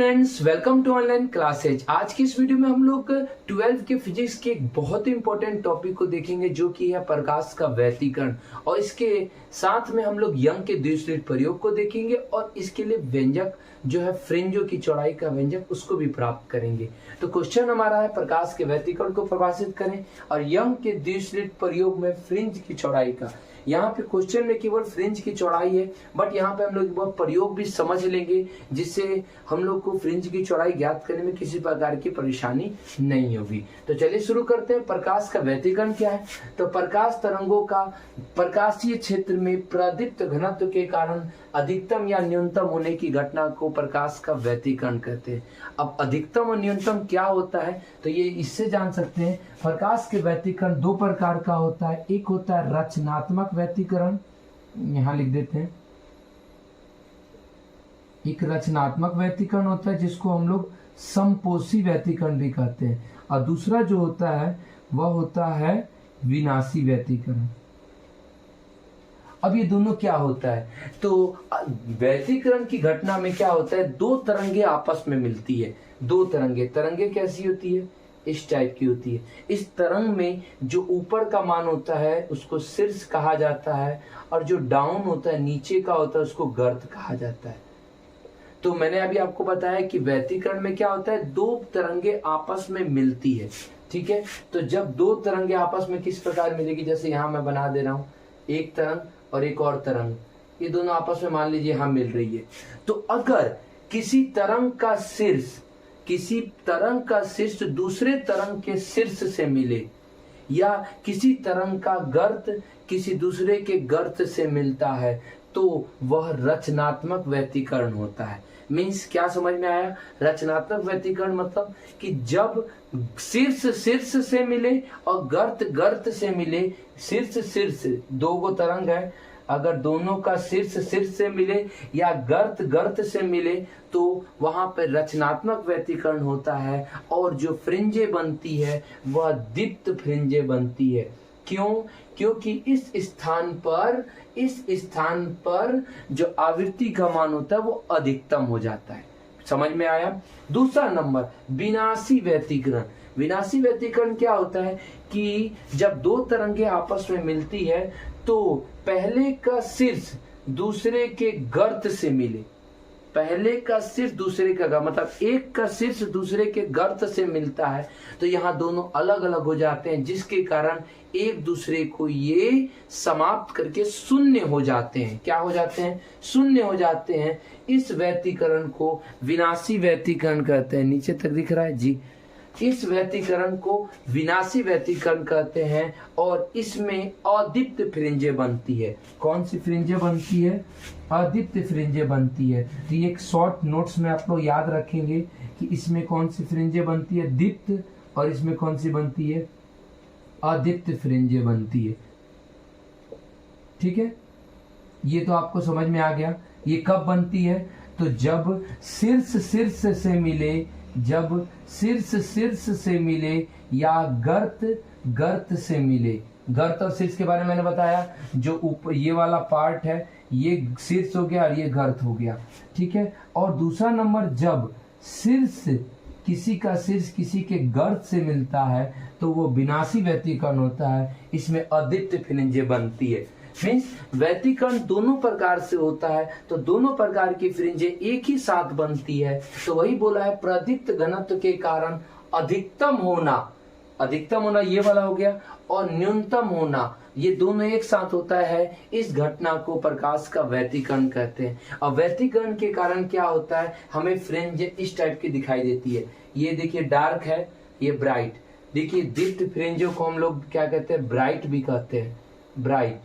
Friends, welcome to online classes. आज की इस वीडियो में हम लोग 12th के फिजिक्स के एक बहुत ही इंपॉर्टेंट टॉपिक को देखेंगे जो कि है प्रकाश का व्यतिकरण, और इसके साथ में हम लोग यंग के द्विस्लिट प्रयोग को देखेंगे और इसके लिए व्यंजक जो है फ्रिंजों की चौड़ाई का व्यंजक उसको भी प्राप्त करेंगे। तो क्वेश्चन हमारा है प्रकाश के व्यतिकरण को परिभाषित करें और यंग के द्विस्लिट प्रयोग में फ्रिंज की चौड़ाई का। यहाँ पे क्वेश्चन में केवल फ्रिंज की चौड़ाई है, बट यहाँ पे हम लोग बहुत प्रयोग भी समझ लेंगे जिससे हम लोग को फ्रिंज की चौड़ाई ज्ञात करने में किसी प्रकार की परेशानी नहीं होगी। तो चलिए शुरू करते हैं। प्रकाश का व्यतिकरण क्या है? तो प्रकाश तरंगों का प्रकाशीय क्षेत्र में प्रदीप्त घनत्व के कारण अधिकतम या न्यूनतम होने की घटना को प्रकाश का व्यतिकरण कहते हैं। अब अधिकतम और न्यूनतम क्या होता है तो ये इससे जान सकते हैं। प्रकाश के व्यतिकरण दो प्रकार का होता है। एक होता है रचनात्मक व्यतिकरण, यहाँ लिख देते हैं। एक रचनात्मक व्यतिकरण होता है जिसको हम लोग समपोषी व्यतिकरण भी कहते हैं, और दूसरा जो होता है वह होता है विनाशी व्यतिकरण। अब ये दोनों क्या होता है? तो व्यतिकरण की घटना में क्या होता है, दो तरंगे आपस में मिलती है। दो तरंगे कैसी होती है? इस टाइप की होती है। इस तरंग में जो ऊपर का मान होता है उसको शीर्ष कहा जाता है, और जो डाउन होता है नीचे का होता है उसको गर्त कहा जाता है। तो मैंने अभी आपको बताया कि व्यतिकरण में क्या होता है, दो तरंगे आपस में मिलती है। ठीक है, तो जब दो तरंगे आपस में किस प्रकार मिलेगी, जैसे यहाँ मैं बना दे रहा हूं एक तरंग और एक और तरंग, ये दोनों आपस में मान लीजिए यहाँ मिल रही है। तो अगर किसी तरंग का शीर्ष दूसरे तरंग के शीर्ष से मिले, या किसी तरंग का गर्त किसी दूसरे के गर्त से मिलता है, तो वह रचनात्मक व्यतिकरण होता है। मीन्स क्या समझ में आया? रचनात्मक व्यतिकरण मतलब कि जब शीर्ष से मिले और गर्त से मिले। शीर्ष दो गो तरंग है, अगर दोनों का शीर्ष से मिले या गर्त से मिले तो वहां पर रचनात्मक व्यतिकरण होता है, और जो फ्रिंजे बनती है वह दीप्त फ्रिंजे बनती है। क्यों? क्योंकि इस स्थान पर जो आवृत्ति का मान होता है वो अधिकतम हो जाता है। समझ में आया? दूसरा नंबर विनाशी व्यतिकरण। विनाशी व्यतिकरण क्या होता है कि जब दो तरंगे आपस में मिलती है तो पहले का शीर्ष दूसरे के गर्त से मिले। पहले का शीर्ष दूसरे का गर्त, मतलब एक का शीर्ष दूसरे के गर्त से मिलता है, तो यहाँ दोनों अलग अलग हो जाते हैं, जिसके कारण एक दूसरे को ये समाप्त करके शून्य हो जाते हैं। क्या हो जाते हैं? शून्य हो जाते हैं। इस व्यतिकरण को विनाशी व्यतिकरण कहते हैं। नीचे तक दिख रहा है जी? इस व्यतिकरण को विनाशी व्यतिकरण कहते हैं, और इसमें अदीप्त फ्रिंजे बनती है। कौन सी फ्रिंजे बनती है? अदीप्त फ्रिंजे बनती है। तो ये एक शॉर्ट नोट्स में आप लोग याद रखेंगे कि इसमें कौन सी फ्रिंजे बनती है? दीप्त। और इसमें कौन सी बनती है? अदीप्त फ्रिंजे बनती है। ठीक है, ये तो आपको समझ में आ गया। ये कब बनती है? तो जब शीर्ष से मिले, जब शीर्ष से मिले या गर्त से मिले। गर्त और शीर्ष के बारे में मैंने बताया। जो ऊपर ये वाला पार्ट है ये शीर्ष हो गया और ये गर्त हो गया। ठीक है, और दूसरा नंबर जब किसी का शीर्ष किसी के गर्त से मिलता है तो वो विनाशी व्यतिकरण होता है। इसमें अदीप्त फ्रिंजे बनती है। मीन्स व्यतिकरण दोनों प्रकार से होता है, तो दोनों प्रकार की फ्रिंजे एक ही साथ बनती है। तो वही बोला है प्रदीप्त घनत्व के कारण अधिकतम होना ये वाला हो गया, और न्यूनतम होना ये दोनों एक साथ होता है। इस घटना को प्रकाश का व्यतिकरण कहते हैं। और व्यतिकरण के कारण क्या होता है, हमें फ्रिंज इस टाइप की दिखाई देती है। ये देखिए डार्क है, ये ब्राइट। देखिए दीप्त फ्रिंजों को हम लोग क्या कहते हैं? ब्राइट भी कहते हैं, ब्राइट।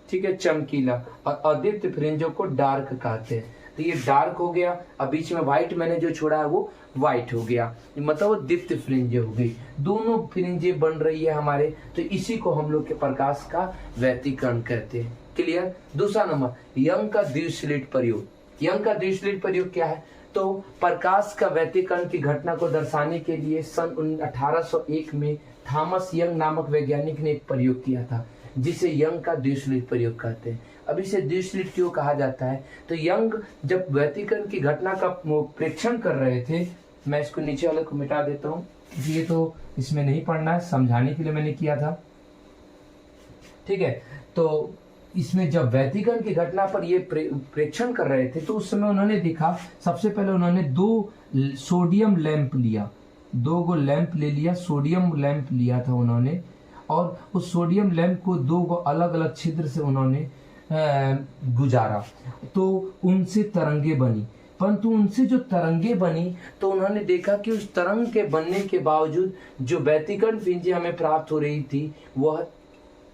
ठीक है, चमकीला। और अदीप्त फ्रिंजों को डार्क कहते हैं। तो ये डार्क हो गया, और बीच में व्हाइट मैंने जो छोड़ा है वो व्हाइट हो गया, मतलब वो दीप्त फ्रिंजे हो गई। दोनों फ्रिंजे बन रही है हमारे, तो इसी को हम लोग के प्रकाश का व्यतिकरण कहते हैं। क्लियर? दूसरा नंबर यंग का द्विस्लिट प्रयोग। यंग का द्विस्लिट प्रयोग क्या है? तो प्रकाश का व्यतिकरण की घटना को दर्शाने के लिए सन 1801 में थॉमस यंग नामक वैज्ञानिक ने एक प्रयोग किया था। जिसे यंग का द्विस्लिट प्रयोग कहते हैं। अब इसे द्विस्लिट क्यों कहा जाता है? तो यंग जब व्यतिकरण की घटना का प्रेक्षण कर रहे थे, मैं इसको नीचे वाले को मिटा देता हूँ, ये तो इसमें नहीं पढ़ना है, समझाने के लिए मैंने किया था, ठीक है। तो इसमें जब व्यतिकरण की घटना पर ये प्रेक्षण कर रहे थे तो उस समय उन्होंने देखा, सबसे पहले उन्होंने 2 सोडियम लैंप लिया, 2 गो लैंप ले लिया, सोडियम लैंप लिया था उन्होंने, और उस सोडियम लैंप को 2 गो अलग अलग छिद्र से उन्होंने गुजारा, तो उनसे तरंगे बनी। परंतु उनसे जो तरंगे बनी तो उन्होंने देखा कि उस तरंग के बनने के बावजूद जो व्यतिकरण फ्रिंजें हमें प्राप्त हो रही थी, वह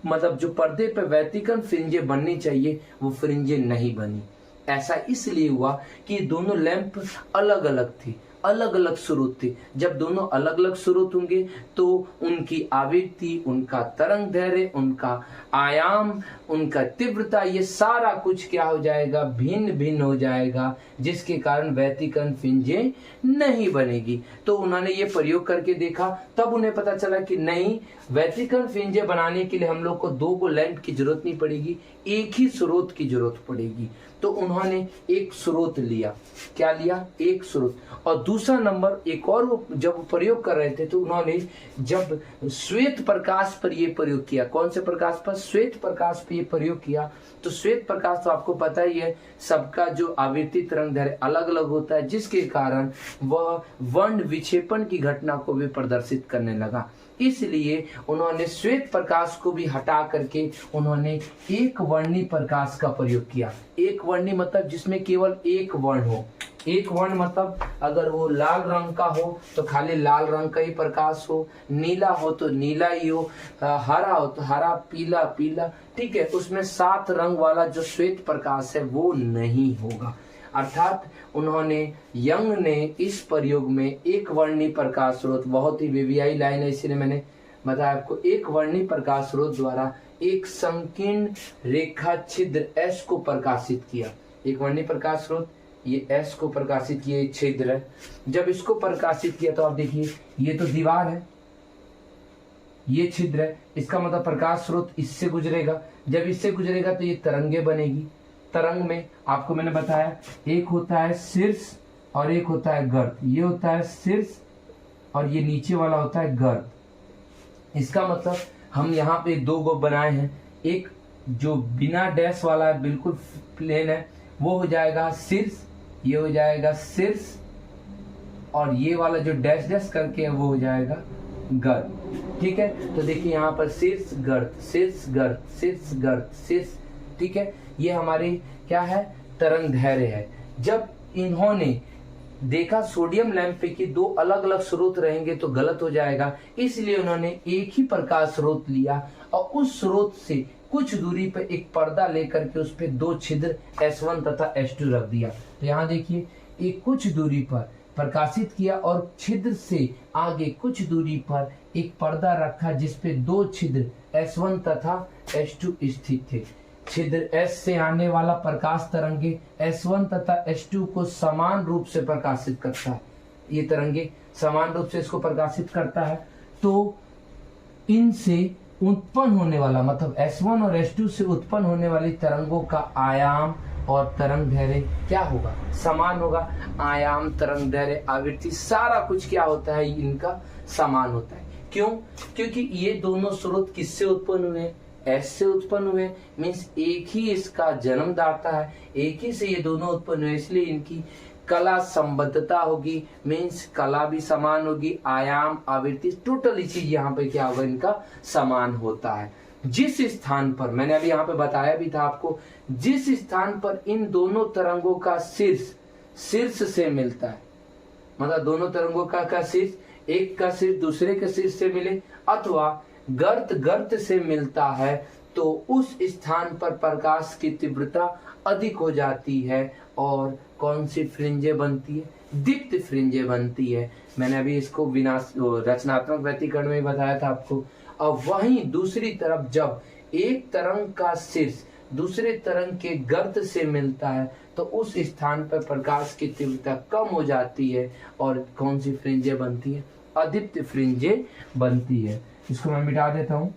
मतलब जो पर्दे पर व्यतिकरण फ्रिंजें बननी चाहिए वो फ्रिंजें नहीं बनी। ऐसा इसलिए हुआ कि दोनों लैंप अलग अलग थी, अलग अलग स्रोत थे। जब दोनों अलग अलग स्रोत होंगे तो उनकी आवृत्ति, उनका तरंग दैर्घ्य, उनका आयाम, उनका तीव्रता, ये सारा कुछ क्या हो जाएगा? भिन्न भिन्न हो जाएगा, जिसके कारण व्यतिकरण फ्रिंजें नहीं बनेगी। तो उन्होंने ये प्रयोग करके देखा, तब उन्हें पता चला कि नहीं, व्यतिकरण फ्रिंजें बनाने के लिए हम लोग को 2 गो लैंप की जरूरत नहीं पड़ेगी, एक ही स्रोत की जरूरत पड़ेगी। तो उन्होंने एक स्रोत लिया। क्या लिया? एक स्रोत। और दूसरा नंबर एक और, वो जब प्रयोग कर रहे थे तो उन्होंने जब श्वेत प्रकाश पर ये प्रयोग किया। कौन से प्रकाश पर? श्वेत प्रकाश पर ये प्रयोग किया। तो श्वेत प्रकाश तो आपको पता ही है, सबका जो आवृत्ति तरंग दैर्घ्य अलग अलग होता है, जिसके कारण वह वर्ण विक्षेपण की घटना को भी प्रदर्शित करने लगा। इसलिए उन्होंने श्वेत प्रकाश को भी हटा करके उन्होंने एक वर्णी प्रकाश का प्रयोग किया। एक वर्णी मतलब जिसमें केवल एक वर्ण हो। एक वर्ण मतलब अगर वो लाल रंग का हो तो खाली लाल रंग का ही प्रकाश हो, नीला हो तो नीला ही हो, हरा हो तो हरा, पीला पीला, ठीक है। उसमें 7 रंग वाला जो श्वेत प्रकाश है वो नहीं होगा। अर्थात उन्होंने, यंग ने इस प्रयोग में एक वर्णी प्रकाश स्रोत, बहुत ही वीवीआई लाइन है इसलिए मैंने बताया आपको, एक वर्णी प्रकाश स्रोत द्वारा एक संकीर्ण रेखा छिद्र S को प्रकाशित किया। एक वर्णी प्रकाश स्रोत, ये S को प्रकाशित किया, छिद्र है। जब इसको प्रकाशित किया तो आप देखिए, ये तो दीवार है, ये छिद्र है, इसका मतलब प्रकाश स्रोत इससे गुजरेगा। जब इससे गुजरेगा तो ये तरंगे बनेगी। तरंग में आपको मैंने बताया, एक होता है शीर्ष और एक होता है गर्त। ये होता है शीर्ष और ये नीचे वाला होता है गर्त। इसका मतलब हम यहाँ पे 2 गो बनाए हैं। एक जो बिना डैश वाला है, बिल्कुल प्लेन है, वो हो जाएगा शीर्ष, ये हो जाएगा शीर्ष, और ये वाला जो डैश डैश करके है वो हो जाएगा गर्त। ठीक है, तो देखिए यहाँ पर शीर्ष गर्त, शीर्ष गर्त, शीर्ष गर्त, शीर्ष, ठीक है। ये हमारी क्या है? तरंग दैर्घ्य है। जब इन्होंने देखा सोडियम लैंप पे कि 2 अलग अलग स्रोत रहेंगे तो गलत हो जाएगा, इसलिए उन्होंने एक ही प्रकाश स्रोत लिया और उस स्रोत से कुछ दूरी पर एक पर्दा लेकर के उस पे 2 छिद्र S1 तथा S2 रख दिया। तो यहाँ देखिए, एक कुछ दूरी पर प्रकाशित किया और छिद्र से आगे कुछ दूरी पर एक पर्दा रखा जिसपे 2 छिद्र S1 तथा S2 स्थित थे। छिद्र S से आने वाला प्रकाश तरंगे S1 तथा S2 को समान रूप से प्रकाशित करता है। ये तरंगे समान रूप से इसको प्रकाशित करता है, तो इनसे उत्पन्न होने वाला, मतलब S1 और S2 से उत्पन्न होने वाली तरंगों का आयाम और तरंग दैर्घ्य क्या होगा? समान होगा। आयाम, तरंग दैर्घ्य, आवृत्ति, सारा कुछ क्या होता है? इनका समान होता है। क्यों? क्योंकि ये दोनों स्रोत किससे उत्पन्न हुए? S से उत्पन्न हुए, मीन्स एक ही इसका जन्मदाता है, एक ही से ये दोनों उत्पन्न हुए, इसलिए इनकी कला संबद्धता होगी, मीन्स कला भी समान होगी, आयाम, आवृत्ति, टोटल चीज यहाँ पे क्या होगा? इनका समान होता है। जिस स्थान पर, मैंने अभी यहाँ पे बताया भी था आपको, जिस स्थान पर इन दोनों तरंगों का शीर्ष से मिलता है, मतलब दोनों तरंगों का शीर्ष, एक का शीर्ष दूसरे के शीर्ष से मिले अथवा गर्त से मिलता है, तो उस स्थान पर प्रकाश की तीव्रता अधिक हो जाती है और कौन सी फ्रिंजें बनती है? दीप्त फ्रिंजें बनती है। मैंने अभी इसको रचनात्मक व्यतिकरण में बताया था आपको। और वहीं दूसरी तरफ जब एक तरंग का शीर्ष दूसरे तरंग के गर्त से मिलता है तो उस स्थान पर प्रकाश की तीव्रता कम हो जाती है और कौन सी फ्रिंजें बनती है? अदीप्त फ्रिंजें बनती है। इसको मैं मिटा देता हूं।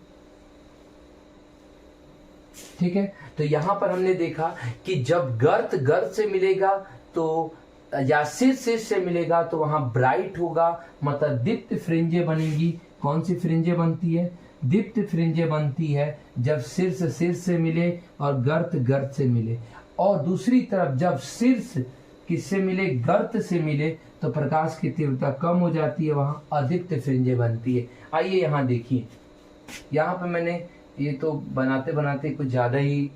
ठीक है। तो यहाँ पर हमने देखा कि जब गर्त गर्त से मिलेगा तो या सिर से मिलेगा तो वहां ब्राइट होगा, मतलब दीप्त फ्रिंजें बनेगी। कौन सी फ्रिंजें बनती है? दीप्त फ्रिंजें बनती है जब सिर से मिले और गर्त गर्त से मिले। और दूसरी तरफ जब सिर किससे मिले? गर्त से मिले तो प्रकाश की तीव्रता कम हो जाती है, वहां अदीप्त फ्रिंजें बनती है। आइए यहाँ देखिए, यहाँ पे मैंने ये तो बनाते बनाते कुछ ज्यादा ही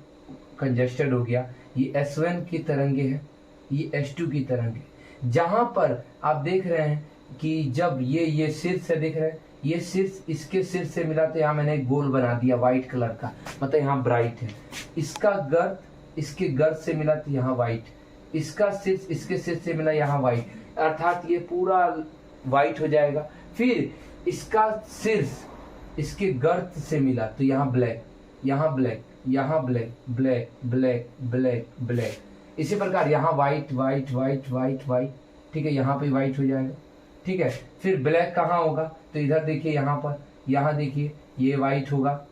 कंजेस्टेड हो गया। ये S1 की तरंगे है, ये S2 की तरंगे। जहां पर आप देख रहे हैं कि जब ये सिर से देख रहे हैं, ये सिर इसके सिर से मिला तो यहाँ मैंने एक गोल बना दिया व्हाइट कलर का, मतलब यहाँ ब्राइट है। इसका गर्त इसके गर्त से मिला तो यहाँ व्हाइट, इसका सिर इसके सिर से मिला यहाँ व्हाइट, अर्थात ये पूरा व्हाइट हो जाएगा। फिर इसका सिर इसके गर्त से मिला तो यहाँ ब्लैक, यहाँ ब्लैक, यहाँ black, black black black black. इसी प्रकार यहाँ white white white white white, ठीक है, यहाँ पे व्हाइट हो जाएगा, ठीक है। फिर ब्लैक कहाँ होगा? तो इधर देखिए, यहाँ पर, यहाँ देखिए ये व्हाइट होगा,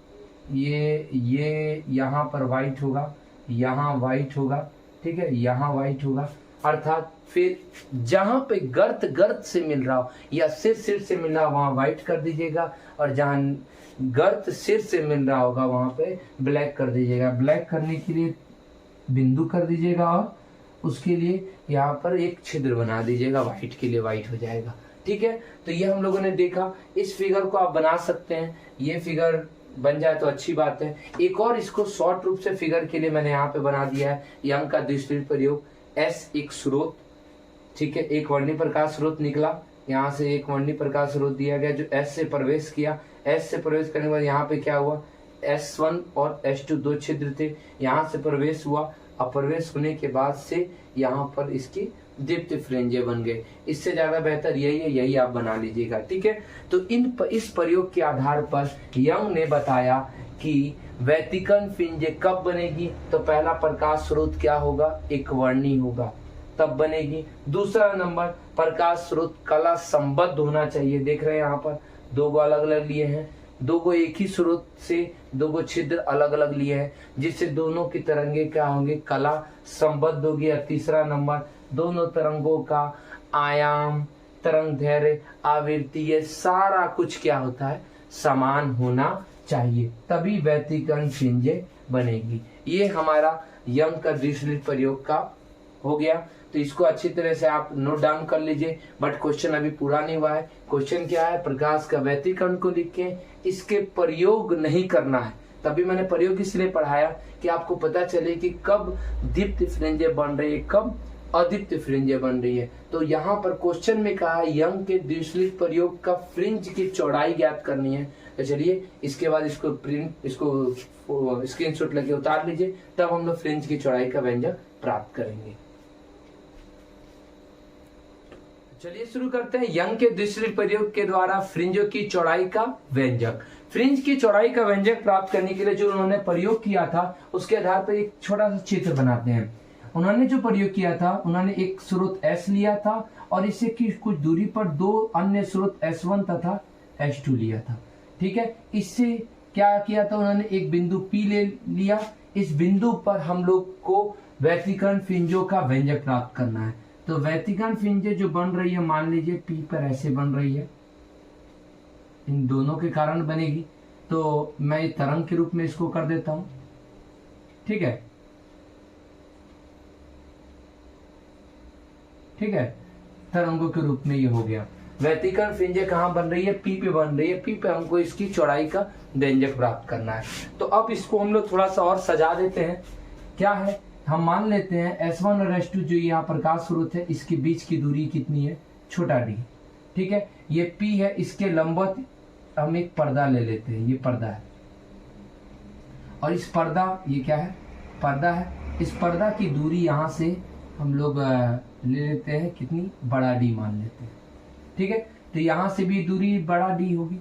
ये यहाँ पर व्हाइट होगा, यहाँ व्हाइट होगा, ठीक है, यहाँ व्हाइट होगा। अर्थात फिर जहां पे गर्त गर्त से मिल रहा हो या सिर से मिल रहा हो वहां व्हाइट कर दीजिएगा, और जहां गर्त सिर से मिल रहा होगा वहां पे ब्लैक कर दीजिएगा। ब्लैक करने के लिए बिंदु कर दीजिएगा और उसके लिए यहाँ पर एक छिद्र बना दीजिएगा, व्हाइट के लिए व्हाइट हो जाएगा, ठीक है। तो ये हम लोगों ने देखा। इस फिगर को आप बना सकते हैं, ये फिगर बन जाए तो अच्छी बात है। एक और इसको शॉर्ट रूप से फिगर के लिए मैंने यहाँ पे बना दिया है, यंग का द्विस्लिट प्रयोग। S एक स्रोत, ठीक है, एक वर्णी प्रकाश स्रोत निकला, यहाँ से एक वर्णी प्रकाश स्रोत दिया गया जो S से प्रवेश किया। S से प्रवेश करने के बाद यहाँ पे क्या हुआ? S1 और S2 दो छिद्र थे, यहाँ से प्रवेश हुआ। अब प्रवेश होने के बाद से यहाँ पर इसकी दीप्त फ्रिंजें बन गए। इससे ज्यादा बेहतर यही है, यही आप बना लीजिएगा, ठीक है। तो इस प्रयोग के आधार पर यंग ने बताया कि व्यतिकर्ण फ्रिंजें कब बनेगी? तो पहला प्रकाश स्रोत क्या होगा? एक वर्णी होगा, तब बनेगी। दूसरा नंबर, प्रकाश स्रोत कला संबद्ध होना चाहिए। देख रहे हैं यहाँ पर दो गो अलग अलग लिए हैं, दो गो एक ही स्रोत से दो गो छिद्र अलग अलग लिए हैं, जिससे दोनों की तरंगे क्या होंगे? कला संबद्ध होगी। और तीसरा नंबर, दोनों तरंगों का आयाम, तरंग दैर्घ्य, आवृत्ति, ये सारा कुछ क्या होता है? समान होना चाहिए, तभी व्यतिकर्ण फ्रिंजें बनेगी। ये हमारा यंग का द्विस्लिट प्रयोग का हो गया। तो इसको अच्छी तरह से आप नोट डाउन कर लीजिए। बट क्वेश्चन अभी पूरा नहीं हुआ है। क्वेश्चन क्या है? प्रकाश का व्यतिकरण को लिख के इसके प्रयोग नहीं करना है। तभी मैंने प्रयोग इसलिए पढ़ाया कि आपको पता चले कि कब दीप्त फ्रिंजें बन रही है, कब अदीप्त फ्रिंजें बन रही है। तो यहाँ पर क्वेश्चन में कहा है यंग के द्विस्लिट प्रयोग का फ्रिंज की चौड़ाई ज्ञात करनी है। तो चलिए इसके बाद इसको स्क्रीनशॉट लेके उतार लीजिए, तब हम लोग फ्रिंज की चौड़ाई का व्यंजक प्राप्त करेंगे। चलिए शुरू करते हैं यंग के द्विस्लिट प्रयोग के द्वारा फ्रिंजों की चौड़ाई का व्यंजक। फ्रिंज की चौड़ाई का व्यंजक प्राप्त करने के लिए जो उन्होंने प्रयोग किया था उसके आधार पर एक छोटा सा चित्र बनाते हैं। उन्होंने जो प्रयोग किया था, उन्होंने एक स्रोत S लिया था और इससे की कुछ दूरी पर दो अन्य स्रोत S1 तथा S2 लिया था, ठीक है। इससे क्या किया था? उन्होंने एक बिंदु P ले लिया। इस बिंदु पर हम लोग को व्यतिकर्ण फ्रिंजों का व्यंजक प्राप्त करना है। तो व्यतिकर्ण फ्रिंजें जो बन रही है, मान लीजिए P पर ऐसे बन रही है, इन दोनों के कारण बनेगी। तो मैं तरंग के रूप में इसको कर देता हूं, ठीक है, ठीक है, तरंगों के रूप में ये हो गया। व्यतिकर्ण फ्रिंजें कहाँ बन रही है? P पे बन रही है। P पे हमको इसकी चौड़ाई का व्यंजक प्राप्त करना है। तो अब इसको हम लोग थोड़ा सा और सजा देते हैं। क्या है? हम मान लेते हैं S1 और S2 जो यहाँ प्रकाश स्रोत है, इसके बीच की दूरी कितनी है? छोटा d, ठीक है। ये P है, इसके लंबवत हम एक पर्दा ले लेते हैं, ये पर्दा है। और इस पर्दा, ये क्या है? पर्दा है। इस पर्दा की दूरी यहाँ से हम लोग ले लेते हैं कितनी? बड़ा D मान लेते हैं, ठीक है। तो यहाँ से भी दूरी बड़ा D होगी,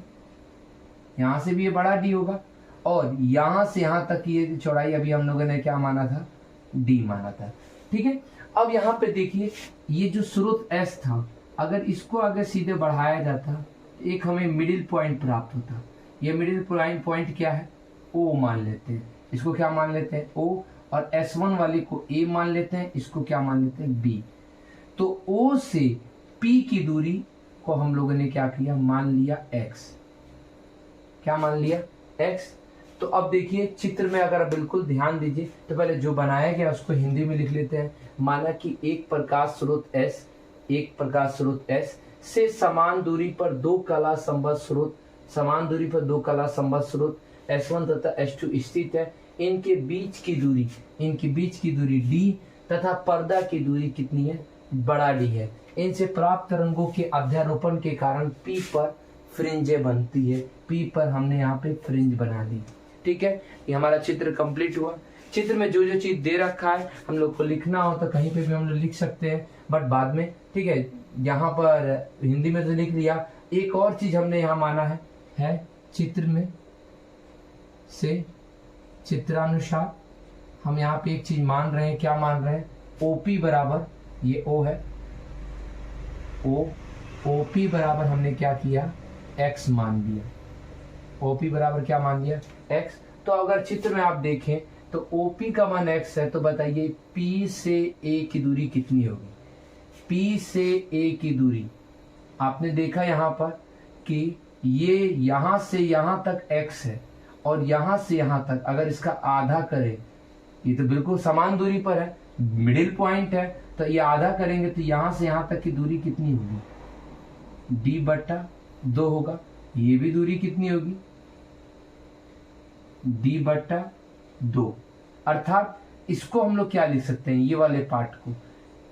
यहाँ से भी ये बड़ा D होगा, और यहाँ से यहाँ तक ये चौड़ाई अभी हम लोगों ने क्या माना था? D माना था, ठीक है। अब यहाँ पे देखिए, ये जो स्रोत S था, अगर इसको अगर सीधे बढ़ाया जाता एक हमें मिडिल पॉइंट प्राप्त होता। ये मिडिल पॉइंट क्या है? O मान लेते हैं। इसको क्या मान लेते हैं O, और S1 वाले को A मान लेते हैं, इसको क्या मान लेते हैं B। तो O से P की दूरी को हम लोगों ने क्या किया, मान लिया x। क्या मान लिया, x। तो अब देखिए चित्र में अगर आप बिल्कुल ध्यान दीजिए तो पहले जो बनाया गया उसको हिंदी में लिख लेते हैं। माना कि एक प्रकाश स्रोत S से समान दूरी पर दो कला संबद्ध स्रोत S1 तथा S2 स्थित है। इनके बीच की दूरी d तथा पर्दा की दूरी कितनी है, बड़ा D है। इनसे प्राप्त तरंगों के अध्यारोपण के कारण P पर फ्रिंजें बनती है। P पर हमने यहाँ पे फ्रिंज बना दी। ठीक है, ये हमारा चित्र कंप्लीट हुआ। चित्र में जो जो चीज दे रखा है हम लोग को लिखना हो तो कहीं पे भी हम लोग लिख सकते हैं, बट बाद में। ठीक है, यहाँ पर हिंदी में तो लिख लिया। एक और चीज हमने यहाँ माना है चित्र में से चित्रानुसार हम यहाँ पे एक चीज मान रहे हैं। क्या मान रहे हैं, OP बराबर, ये O है, OP बराबर हमने क्या किया, x मान दिया। OP बराबर क्या मान दिया, x। तो अगर चित्र में आप देखें तो OP का मान x है, तो बताइए P से A की दूरी कितनी होगी। P से A की दूरी आपने देखा यहाँ पर कि ये यहाँ से यहाँ तक x है, और यहाँ से यहाँ तक अगर इसका आधा करें, ये तो बिल्कुल समान दूरी पर है, मिडिल पॉइंट है, तो ये आधा करेंगे तो यहाँ से यहाँ तक की दूरी कितनी होगी, d/2 होगा। ये भी दूरी कितनी होगी, d/2। अर्थात इसको हम लोग क्या लिख सकते हैं, ये वाले पार्ट को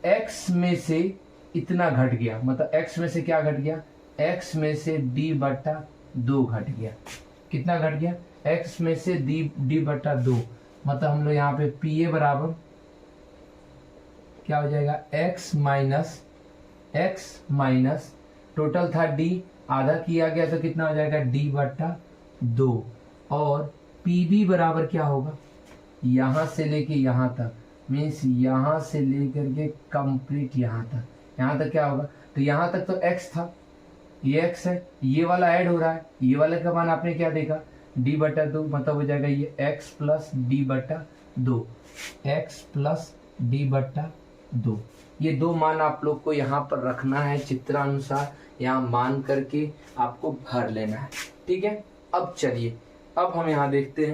x में से इतना घट गया, मतलब x में से क्या घट गया, x में से d/2 घट गया। कितना घट गया, x में से d/2, मतलब हम लोग यहाँ पे PA बराबर क्या हो जाएगा, x माइनस टोटल था d, आधा किया गया तो कितना हो जाएगा, d/2। और PB बराबर क्या होगा, यहां से लेके यहां तक, मीन्स यहां से लेकर के कंप्लीट यहां तक क्या होगा, तो यहां तक तो x था, ये x है, ये वाला ऐड हो रहा है, ये वाले का मान आपने क्या देखा, d/2, मतलब हो जाएगा ये x प्लस d/2। ये दो मान आप लोग को यहाँ पर रखना है, चित्रानुसार यहाँ मान करके आपको भर लेना है। ठीक है, अब चलिए, अब हम यहाँ देखते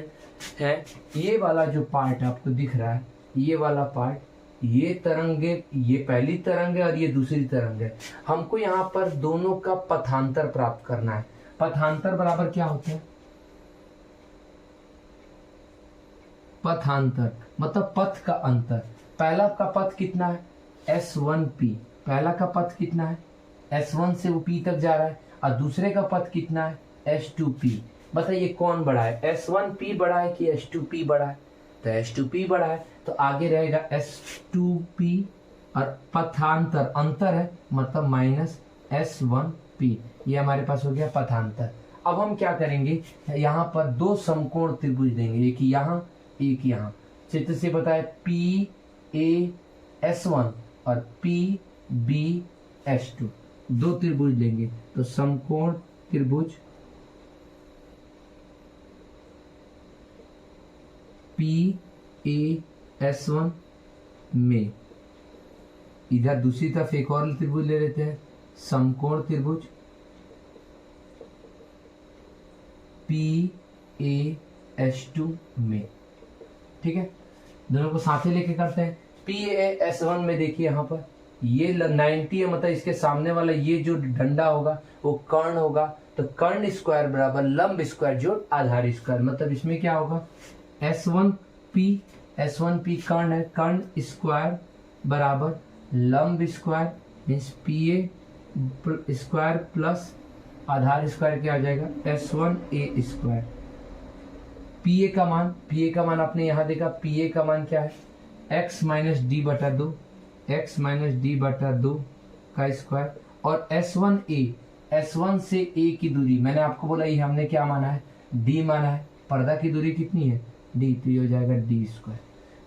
हैं ये वाला जो पार्ट आपको दिख रहा है, ये वाला पार्ट, ये तरंगे, ये पहली तरंग है और ये दूसरी तरंग है। हमको यहाँ पर दोनों का पथांतर प्राप्त करना है। पथांतर बराबर क्या होता है, पथांतर मतलब पथ का अंतर। पहला का पथ कितना है, S1P, पहला का पथ कितना है, S1 से वो P तक जा रहा है, और दूसरे का पथ कितना है, S2P। बताइए कौन बड़ा है, S1P बड़ा है कि S2P बड़ा है, तो S2P बड़ा है, तो आगे रहेगा S2P, और पथांतर अंतर है मतलब माइनस S1P। ये हमारे पास हो गया पथांतर। अब हम क्या करेंगे, यहाँ पर दो समकोण त्रिभुज देंगे, एक यहाँ एक यहाँ। चित्र से पता है PAS1 और PBS2, दो त्रिभुज लेंगे, तो समकोण त्रिभुज PAS1 में, इधर दूसरी तरफ एक और त्रिभुज ले लेते हैं, समकोण त्रिभुज PAS2 में। ठीक है, दोनों को साथ ही लेके करते हैं। PAS1 में देखिए यहाँ पर ये 90 है, मतलब इसके सामने वाला ये जो डंडा होगा वो कर्ण होगा, तो कर्ण स्क्वायर बराबर लंब स्क्वायर जोड़ आधार स्क्वायर। मतलब इसमें क्या होगा, S1P कर्ण है, कर्ण स्क्वायर बराबर लंब square, means PA square plus आधार स्क्वायर क्या आ जाएगा, S1A स्क्वायर। PA का मान आपने यहाँ देखा, PA का मान क्या है, x माइनस d/2 का स्क्वायर, और S1 से A की दूरी मैंने आपको बोला ये हमने क्या माना है, d माना है। पर्दा की दूरी कितनी है, d, तो ये हो जाएगा d²।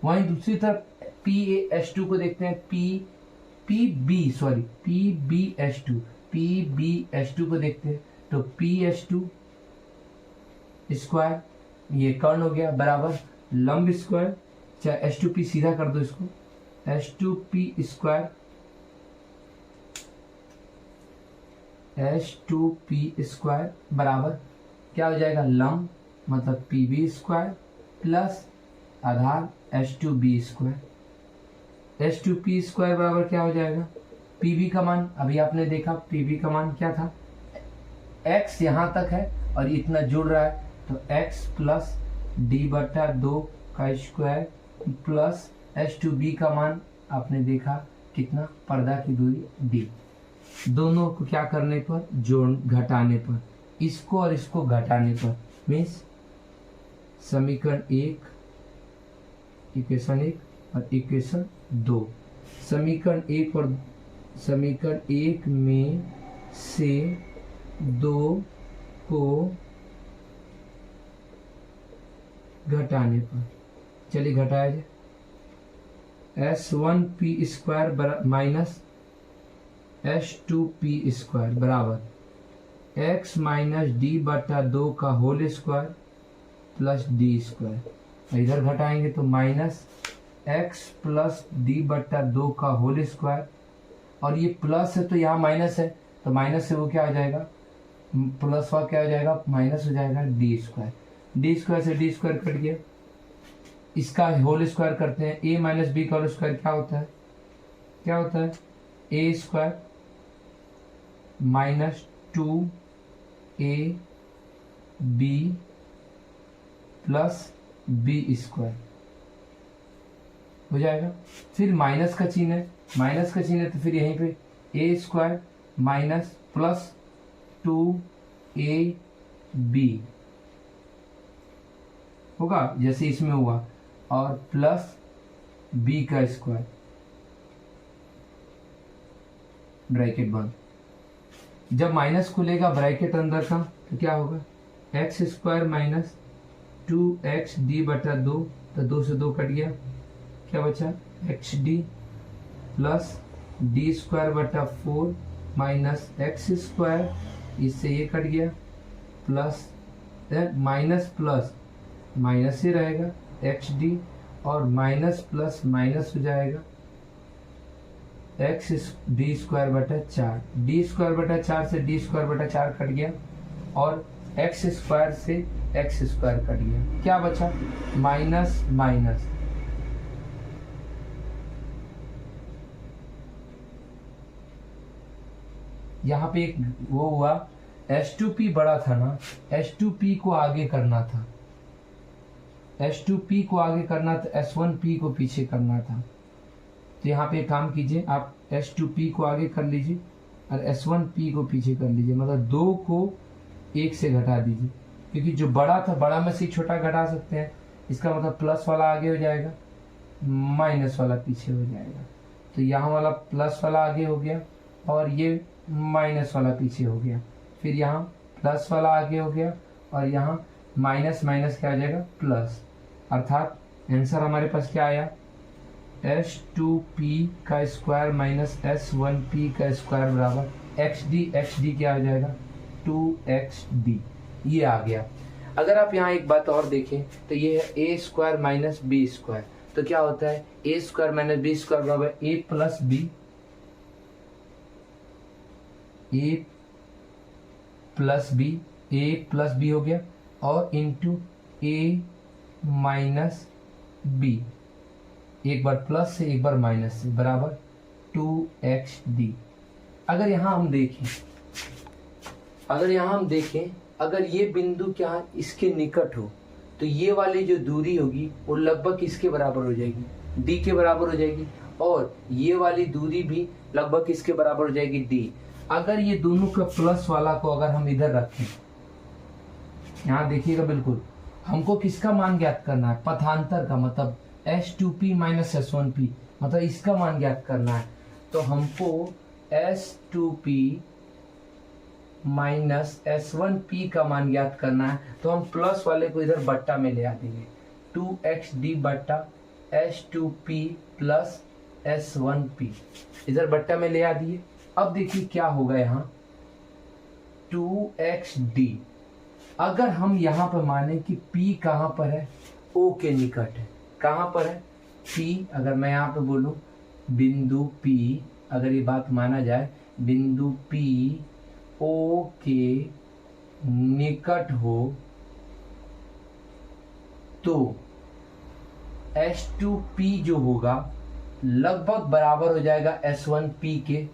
वहीं दूसरी तरफ PAS2 को देखते हैं, PBS2 को देखते हैं, तो PS2 स्क्वायर, ये कर्ण हो गया, बराबर लंब स्क्वायर, चाहे H2P सीधा कर दो इसको, H2P स्क्वायर, H2P स्क्वायर बराबर क्या हो जाएगा, लंब मतलब PB स्क्वायर प्लस आधार H2B स्क्वायर। H2P स्क्वायर बराबर क्या हो जाएगा, PB का मान अभी आपने देखा, PB का मान क्या था, x यहां तक है और इतना जुड़ रहा है, तो x प्लस d/2 का स्क्वायर प्लस H2B का मान आपने देखा कितना, पर्दा की दूरी d, दोनों को क्या करने पर, जोड़ घटाने पर, इसको और इसको घटाने पर, मीन्स समीकरण 1 इक्वेशन 1 और इक्वेशन 2, समीकरण 1 और समीकरण 1 में से 2 को घटाने पर, चलिए घटाया जाए, S1P square minus H2P square बराबर x माइनस d/2 का whole square plus d square, इधर घटाएंगे तो माइनस x प्लस d/2 का होल स्क्वायर, और ये प्लस है तो यहाँ माइनस है, तो माइनस से वो क्या हो जाएगा, प्लस वाला क्या हो जाएगा, माइनस हो जाएगा d स्क्वायर, d स्क्वायर से d स्क्वायर कट गया, इसका होल स्क्वायर करते हैं, a माइनस बी का होल स्क्वायर क्या होता है, क्या होता है, a square minus 2ab plus B square हो जाएगा। फिर माइनस का चिन्ह है, माइनस का चिन्ह है तो फिर यहीं पे a square minus plus 2ab होगा जैसे इसमें हुआ, और प्लस b का स्क्वायर, ब्रैकेट बंद, जब माइनस खुलेगा ब्रैकेट अंदर का तो क्या होगा, x square minus 2x d/2, तो 2 से 2 कट गया, क्या बचा xd प्लस d स्क्वायर बटा 4 माइनस एक्स स्क्वायर, इससे ये कट गया, प्लस माइनस प्लस माइनस ही रहेगा xd, और माइनस प्लस माइनस हो जाएगा एक्स डी स्क्वायर बटा 4, डी स्क्वायर बटा 4 से डी स्क्वायर बटा 4 कट गया, और एक्स स्क्वायर से एक्स स्क्वायर कट गया, क्या बचा माइनस माइनस, यहाँ पे एक वो हुआ, H2P बड़ा था ना, H2P को आगे करना था, H2P को आगे करना था, S1P को पीछे करना था, तो यहाँ पे काम कीजिए आप, H2P को आगे कर लीजिए और S1P को पीछे कर लीजिए, मतलब 2 को 1 से घटा दीजिए, क्योंकि जो बड़ा था बड़ा में से छोटा घटा सकते हैं, इसका मतलब प्लस वाला आगे हो जाएगा, माइनस वाला पीछे हो जाएगा, तो यहाँ वाला प्लस वाला आगे हो गया और ये माइनस वाला पीछे हो गया, फिर यहाँ प्लस वाला आगे हो गया और यहाँ माइनस माइनस क्या आ जाएगा, प्लस, अर्थात आंसर हमारे पास क्या आया, H2P का स्क्वायर माइनस S1P का स्क्वायर बराबर XD क्या हो जाएगा, 2XD, ये आ गया। अगर आप यहाँ एक बात और देखें तो ये है a square minus B square, तो क्या होता है, a square minus B square बराबर a plus B, a plus B हो गया, और इंटू a माइनस बी, एक बार प्लस से एक बार माइनस से, बराबर 2XD। अगर यहाँ हम देखें, अगर ये बिंदु क्या इसके निकट हो तो ये वाली जो दूरी होगी वो लगभग इसके बराबर हो जाएगी, d के बराबर हो जाएगी, और ये वाली दूरी भी लगभग इसके बराबर हो जाएगी d। अगर ये दोनों का प्लस वाला को अगर हम इधर रखें, यहाँ देखिएगा बिल्कुल, हमको किसका मान ज्ञात करना है, पथांतर का, मतलब H2P माइनस S1P, मतलब इसका मान ज्ञात करना है, तो हमको S2P माइनस S1P का मान ज्ञात करना है, तो हम प्लस वाले को इधर बट्टा में ले आ देंगे, 2XD बट्टा H2P प्लस S1P, इधर बट्टा में ले आ दिए। अब देखिए क्या होगा, यहाँ 2XD, अगर हम यहाँ पर माने कि P कहाँ पर है, ओ के निकट है। कहाँ पर है? P, अगर मैं यहाँ पे बोलूँ बिंदु P, अगर ये बात माना जाए बिंदु P O के निकट हो तो S2P जो होगा लगभग बराबर हो जाएगा S1P के।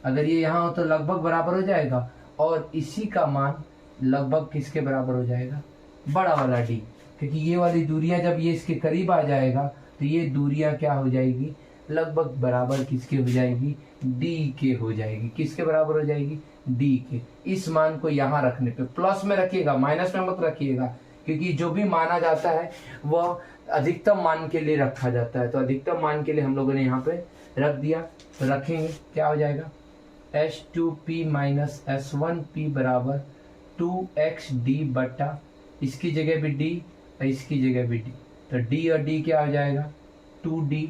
अगर ये यहाँ हो तो लगभग बराबर हो जाएगा, और इसी का मान लगभग किसके बराबर हो जाएगा? बड़ा वाला D, क्योंकि ये वाली दूरियां जब ये इसके करीब आ जाएगा तो ये दूरियां क्या हो जाएगी? लगभग बराबर किसके हो जाएगी? D के हो जाएगी। किसके बराबर हो जाएगी? D के। इस मान को यहाँ रखने पे प्लस में रखिएगा, माइनस में मत रखिएगा, क्योंकि जो भी माना जाता है वह अधिकतम मान के लिए रखा जाता है। तो अधिकतम मान के लिए हम लोगों ने यहाँ पे रख दिया, तो रखेंगे क्या हो जाएगा? S2P माइनस S1P बराबर 2xD बटा, इसकी जगह भी D और इसकी जगह भी D, तो D और D क्या हो जाएगा? 2D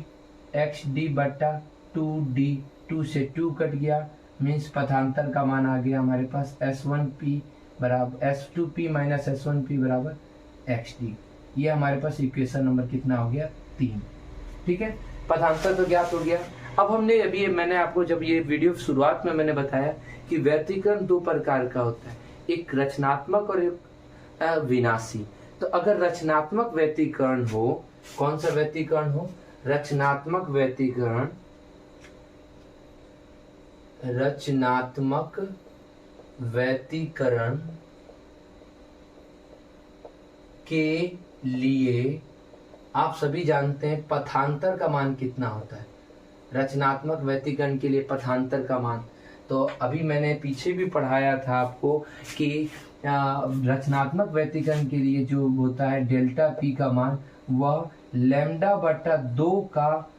xD बटा 2D, 2 से 2 कट गया, मीन्स पथांतर का मान आ गया हमारे पास S1P बराबर S2P माइनस S1P बराबर xD। ये हमारे पास इक्वेशन नंबर कितना हो गया? 3। ठीक है, पथांतर तो ज्ञात हो गया। अब हमने अभी मैंने आपको जब ये वीडियो शुरुआत में मैंने बताया कि व्यतिकरण दो प्रकार का होता है, एक रचनात्मक और एक विनाशी। तो अगर रचनात्मक व्यतिकरण हो, कौन सा व्यतिकरण हो? रचनात्मक व्यतिकरण, रचनात्मक व्यतिकरण के लिए आप सभी जानते हैं पथांतर का मान कितना होता है। रचनात्मक व्यतिकरण के लिए पथांतर का मान, तो अभी मैंने पीछे भी पढ़ाया था आपको कि रचनात्मक व्यतिकरण के लिए जो होता है डेल्टा पी का मान, वह लैम्डा बटा 2 का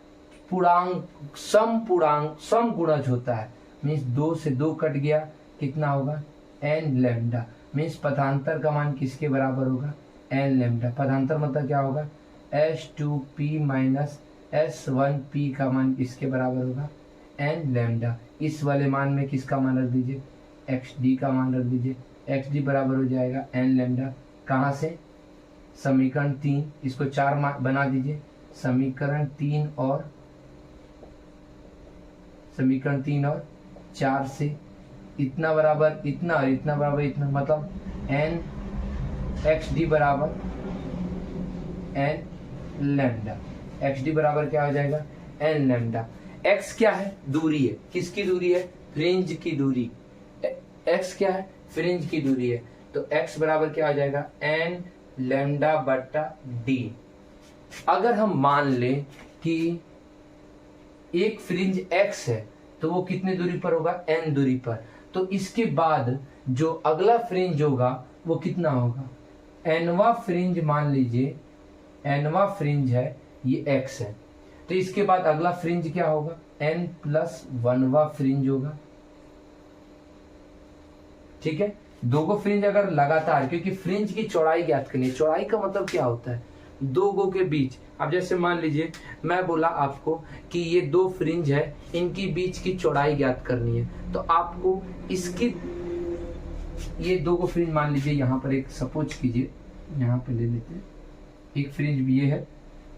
सम गुणज होता है। मीन्स 2 से 2 कट गया, कितना होगा? n lambda. मीन्स पथांतर का मान किसके बराबर होगा? n lambda. पथांतर मतलब क्या होगा? S2P माइनस S1P का मान किसके बराबर होगा? n lambda. इस वाले मान में किसका मान रख दीजिए? xd का मान रख दीजिए। xd बराबर हो जाएगा n लैम्डा। कहाँ से? समीकरण 3, इसको 4 बना दीजिए। समीकरण 3 और 4 से इतना बराबर इतना और इतना बराबर इतना, मतलब n xd बराबर n लैम्डा। xd बराबर क्या हो जाएगा? n lambda. x क्या है? दूरी है। किसकी दूरी है? फ्रिंज की दूरी। x क्या है? फ्रिंज की दूरी है। तो x बराबर क्या हो जाएगा? n लैम्डा बटा d। अगर हम मान लें कि एक फ्रिंज x है तो वो कितने दूरी पर होगा? n दूरी पर। तो इसके बाद जो अगला फ्रिंज होगा वो कितना होगा? nवा फ्रिंज मान लीजिए, nवा फ्रिंज है, ये x है, तो इसके बाद अगला फ्रिंज क्या होगा? n प्लस 1वां फ्रिंज होगा। ठीक है, दो गो फ्रिंज अगर लगातार, क्योंकि फ्रिंज की चौड़ाई ज्ञात करनी है। चौड़ाई का मतलब क्या होता है? दो गो के बीच। अब जैसे मान लीजिए मैं बोला आपको कि ये दो फ्रिंज है, इनकी बीच की चौड़ाई ज्ञात करनी है, तो आपको इसकी, ये दो गो फ्रिंज मान लीजिए, यहाँ पर एक सपोज कीजिए, यहाँ पे ले लेते हैं, एक फ्रिंज भी ये है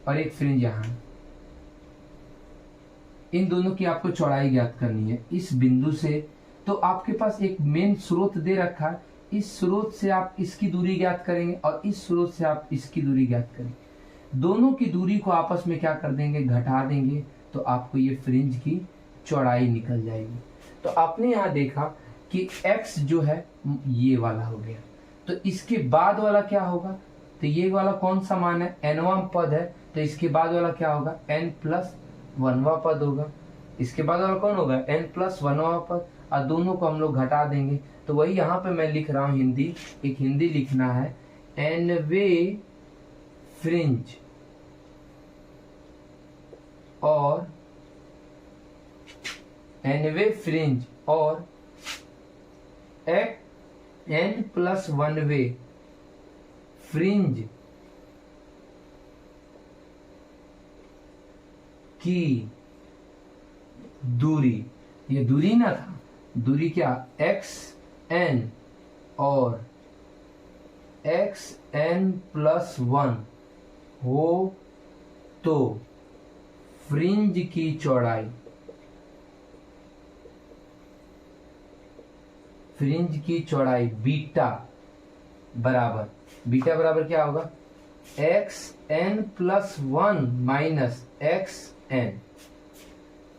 और एक फ्रिंज यहाँ है। इन दोनों की आपको चौड़ाई ज्ञात करनी है इस बिंदु से। तो आपके पास एक मेन स्रोत दे रखा है, इस स्रोत से आप इसकी दूरी ज्ञात करेंगे और इस स्रोत से आप इसकी दूरी ज्ञात करेंगे। दोनों की दूरी को आपस में क्या कर देंगे? घटा देंगे, तो आपको ये फ्रिंज की चौड़ाई निकल जाएगी। तो आपने यहाँ देखा कि x जो है ये वाला हो गया, तो इसके बाद वाला क्या होगा? तो ये वाला कौन सा मान है? nवां पद है, तो इसके बाद वाला क्या होगा? n प्लस 1वां पद होगा। इसके बाद वाला कौन होगा? n प्लस 1वां पद, और दोनों को हम लोग घटा देंगे। तो वही यहाँ पे मैं लिख रहा हूँ हिंदी, एक हिंदी लिखना है, nवे फ्रिंज और nवे फ्रिंज और n प्लस 1वे फ्रिंज की दूरी, ये दूरी ना था, दूरी क्या? xn और xn प्लस 1 हो तो फ्रिंज की चौड़ाई, फ्रिंज की चौड़ाई बीटा बराबर क्या होगा, xn+1 माइनस xn,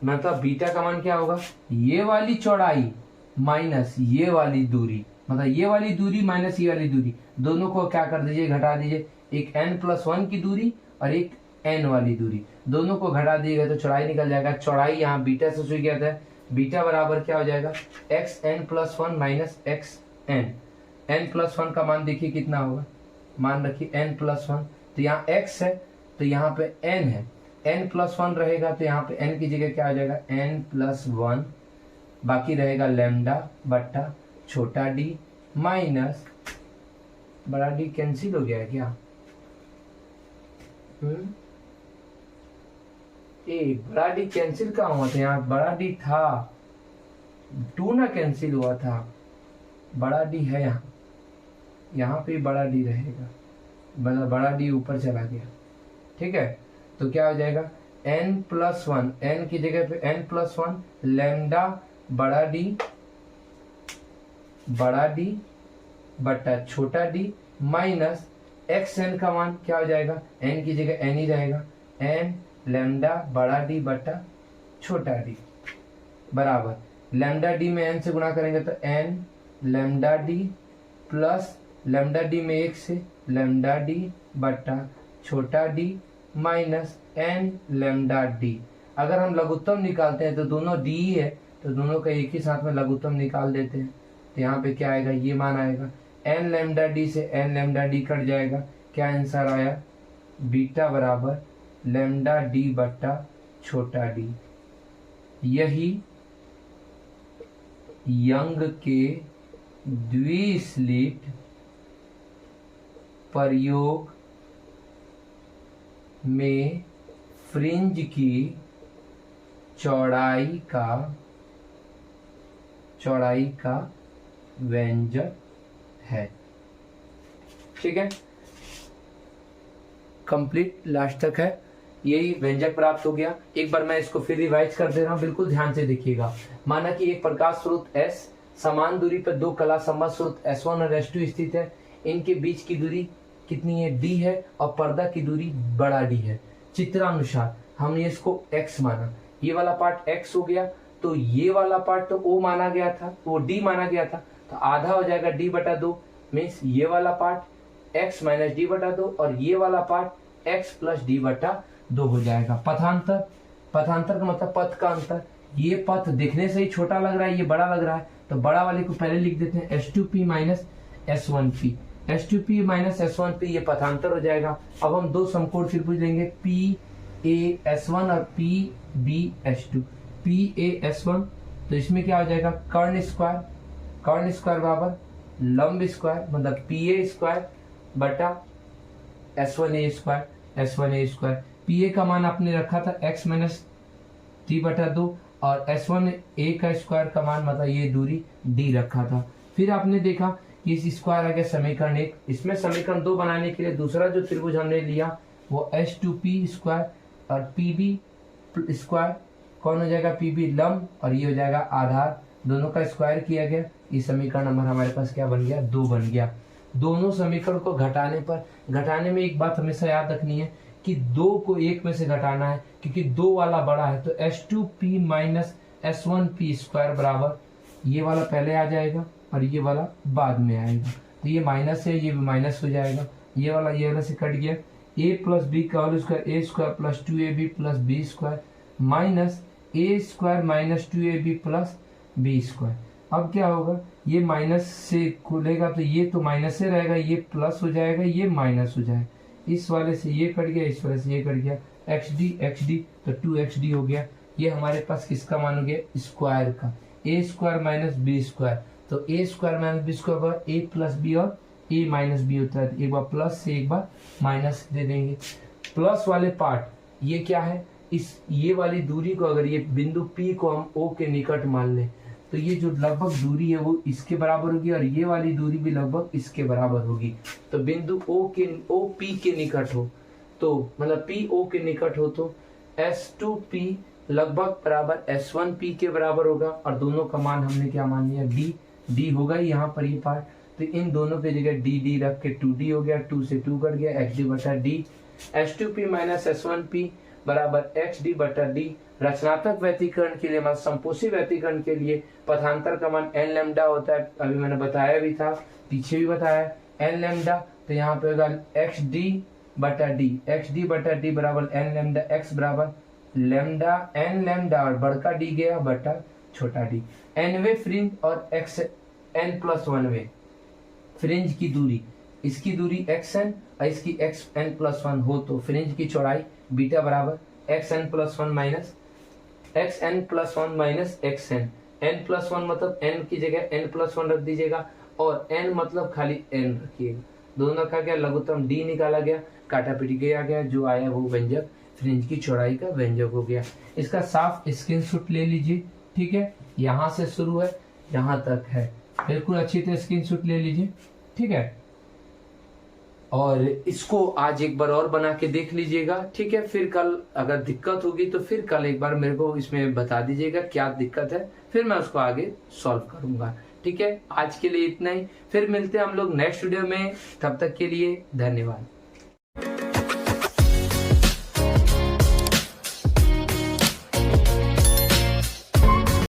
मतलब बीटा का मान क्या होगा, ये वाली चौड़ाई माइनस ये वाली दूरी, मतलब ये वाली दूरी माइनस ये वाली दूरी, दोनों को क्या कर दीजिए, घटा दीजिए। एक n+1 की दूरी और एक n वाली दूरी, दोनों को घटा दिएगा तो चौड़ाई निकल जाएगा। चौड़ाई यहाँ बीटा से सूत्र क्या था, बीटा बराबर क्या हो जाएगा, xn+1 माइनस xn। n+1 का मान देखिए कितना होगा, मान रखिए n+1, तो यहाँ x है तो यहाँ पे n है, n+1 रहेगा तो यहाँ पे n की जगह क्या हो जाएगा, n+1, बाकी रहेगा लैम्डा बट्टा छोटा d माइनस बड़ा D कैंसिल हो गया है क्या, बड़ा D कैंसिल कहाँ हुआ था, यहाँ बड़ा D था, 2 ना कैंसिल हुआ था, बड़ा D है यहाँ पे बड़ा D रहेगा, बड़ा D ऊपर चला गया, ठीक है। तो क्या हो जाएगा, n+1, n की जगह पे n+1 लैम्डा बड़ा D बटा छोटा d माइनस xn का मान क्या हो जाएगा, n की जगह n ही रहेगा, n लैम्डा बड़ा D बटा छोटा d बराबर लैम्डा d में n से गुणा करेंगे तो n lambda d plus lambda d में 1 से लैम्डा d बटा छोटा d minus n lambda d। अगर हम लघुत्तम निकालते हैं तो दोनों d ही है, तो दोनों का एक ही साथ में लघुत्तम निकाल देते हैं, तो यहाँ पे क्या आएगा, ये मान आएगा, n लैम्डा d से n लैम्डा d कट जाएगा, क्या आंसर आया, बीटा बराबर लैम्डा d बट्टा छोटा d। यही यंग के द्विस्लिट प्रयोग में फ्रिंज की चौड़ाई का व्यंजक है। ठीक है, कंप्लीट लास्ट तक है, यही व्यंजक प्राप्त हो गया। एक बार मैं इसको फिर रिवाइज कर दे रहा हूं, बिल्कुल ध्यान से देखिएगा। माना कि एक प्रकाश स्रोत S समान दूरी पर दो कला संबद्ध स्रोत S1 और S2 स्थित है, इनके बीच की दूरी कितनी है, D है, और पर्दा की दूरी बड़ा D है। चित्रानुसार हमने इसको X माना, ये वाला पार्ट X हो गया, तो ये वाला पार्ट तो O माना गया था, वो D माना गया था, तो आधा हो जाएगा D बटा 2, मीन्स ये वाला पार्ट X माइनस D बटा 2 और ये वाला पार्ट X प्लस D बटा 2 हो जाएगा। पथांतर, पथांतर का मतलब पथ का अंतर। ये पथ दिखने से ही छोटा लग रहा है, ये बड़ा लग रहा है, तो बड़ा वाले को पहले लिख देते हैं S2P minus S1P। S2P minus S1P ये पथांतर हो जाएगा। अब हम दो समकोण त्रिभुज लेंगे, PAS1 और PBS2। PAS1 तो इसमें क्या हो जाएगा, कर्ण स्क्वायर, कर्ण स्क्वायर बराबर लंब स्क्वायर, मतलब PA स्क्वायर बटा S1A square, S1A square. PA का मान आपने रखा था X माइनस T बटा 2 और S1A का स्क्वायर का मान मतलब ये दूरी D रखा था। फिर आपने देखा कि इस स्क्वायर आ गया समीकरण 1, इसमें समीकरण 2 बनाने के लिए दूसरा जो त्रिभुज हमने लिया वो S2P स्क्वायर और PB स्क्वायर, कौन हो जाएगा, PB लंब और ये हो जाएगा आधार, दोनों का स्क्वायर किया गया, ये समीकरण नंबर हमारे पास क्या बन गया, 2 बन गया। दोनों समीकरण को घटाने पर, घटाने में एक बात हमेशा याद रखनी है कि 2 को 1 में से घटाना है, क्योंकि 2 वाला बड़ा है, तो S2P माइनस S1P स्क्वायर बराबर ये वाला पहले आ जाएगा और ये वाला बाद में आएगा, तो ये माइनस है, ये माइनस हो जाएगा, ये वाला से कट गया। a प्लस बी का whole square a square plus 2ab plus B square minus a square minus 2ab plus B square. अब क्या होगा, ये माइनस से खुलेगा तो ये तो माइनस से रहेगा, ये प्लस हो जाएगा, ये माइनस हो जाएगा, इस वाले से ये कट गया, इस वाले से ये कट गया, xd तो 2xd हो गया। ये हमारे पास किसका मान हो गया, स्क्वायर का, a square minus B square, तो a square minus B square पर a प्लस बी और a माइनस बी होता है, तो एक बार प्लस से एक बार माइनस दे देंगे। प्लस वाले पार्ट ये क्या है, इस ये वाली दूरी को अगर ये बिंदु P को हम O के निकट मान लें तो ये जो लगभग दूरी है वो इसके बराबर होगी और ये वाली दूरी भी लगभग इसके बराबर होगी। तो बिंदु OP के निकट हो तो मतलब पी ओ के निकट हो तो S2P लगभग बराबर S1P के बराबर होगा, और दोनों का मान हमने क्या मान लिया, डी होगा ही यहाँ पर ये पार्ट, तो इन दोनों पे जगह डी रख के 2D हो गया, 2 से 2 कट गया, XD बटा डी। S2P माइनस S1P बराबर XD बटा डी। रचनात्मक व्यतिकरण के लिए मतलब संपोषी व्यतिकरण के लिए पथांतर का मान n लैम्डा होता है, अभी मैंने बताया भी था, पीछे भी बताया n लैम्डा, तो यहाँ पे होगा XD बटा डी बराबर n लैम्डा, x बराबर लैम्डा n लैम्डा और बड़का डी गया बटा छोटा डी। nवे फ्रिंज और x n+1 वे फ्रिंज की दूरी, इसकी दूरी xn और इसकी xn+1 हो तो फ्रिंज की चौड़ाई बीटा बराबर xn+1 माइनस xn n+1 मतलब n की जगह n+1 रख दीजिएगा, और n मतलब खाली n रखिएगा, दोनों का क्या लघुत्तम d निकाला गया, काटा पीटी गया गया, जो आया वो व्यंजक फ्रिंज की चौड़ाई का व्यंजक हो गया। इसका साफ स्क्रीनशॉट ले लीजिए, ठीक है, यहाँ से शुरू है यहाँ तक है, बिल्कुल अच्छी तरह स्क्रीनशॉट ले लीजिए, ठीक है। और इसको आज एक बार और बना के देख लीजिएगा, ठीक है। फिर कल अगर दिक्कत होगी तो फिर कल एक बार मेरे को इसमें बता दीजिएगा क्या दिक्कत है, फिर मैं उसको आगे सॉल्व करूंगा, ठीक है। आज के लिए इतना ही, फिर मिलते हैं हम लोग नेक्स्ट वीडियो में, तब तक के लिए धन्यवाद।